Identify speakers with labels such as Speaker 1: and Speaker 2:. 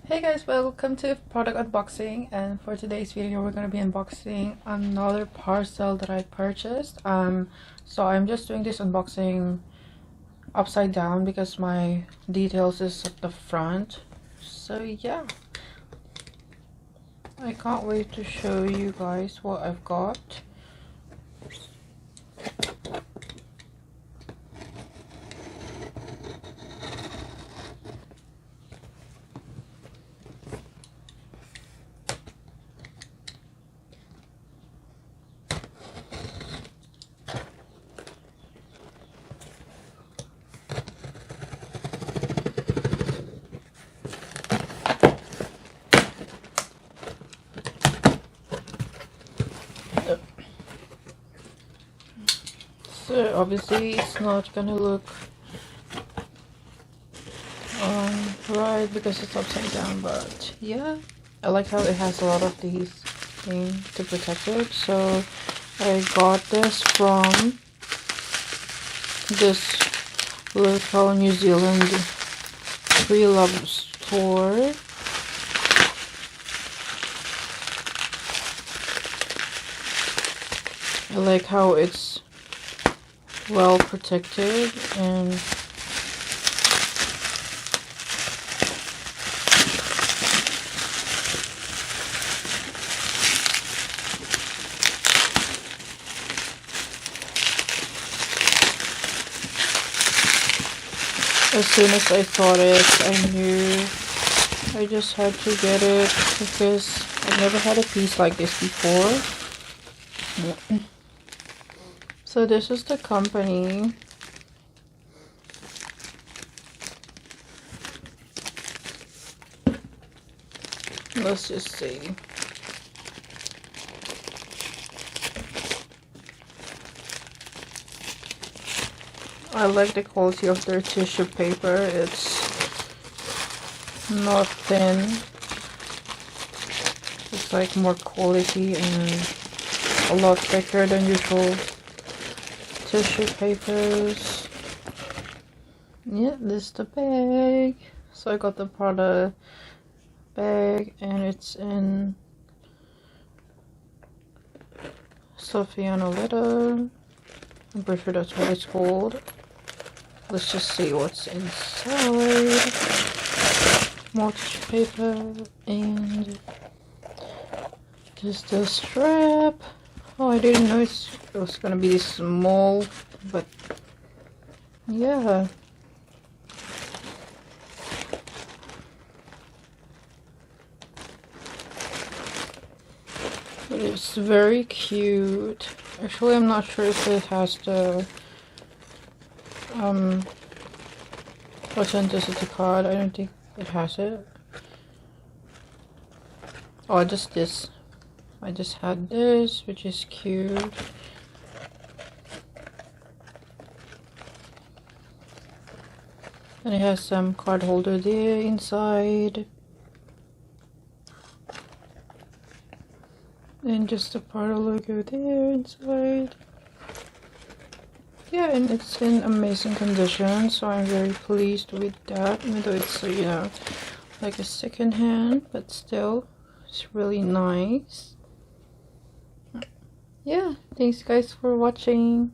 Speaker 1: Hey guys, welcome to product unboxing, and for today's video we're going to be unboxing another parcel that I purchased. So I'm just doing this unboxing upside down because my details is at the front. So yeah, I can't wait to show you guys what I've got. So obviously it's not gonna look right because it's upside down, but yeah, I like how it has a lot of these things to protect it. So I got this from this local New Zealand pre-loved store. I like how it's well protected, and as soon as I saw it, I knew I just had to get it because I've never had a piece like this before. So this is the company. Let's just see. I like the quality of their tissue paper. It's not thin. It's like more quality and a lot thicker than usual tissue papers. Yeah, this is the bag. So I got the Prada bag, and it's in Saffiano leather. I'm pretty sure that's what it's called. Let's just see what's inside. More tissue paper, and just the strap. Oh, I didn't know it was gonna be this small, but yeah. But it's very cute. Actually, I'm not sure if it has the authenticity card. I don't think it has it. Oh, just this. I just had this, which is cute. And it has some card holder there inside. And just the Prada logo there inside. Yeah, and it's in amazing condition, so I'm very pleased with that. Even though it's, you know, like a second hand, but still, it's really nice. Yeah, thanks guys for watching.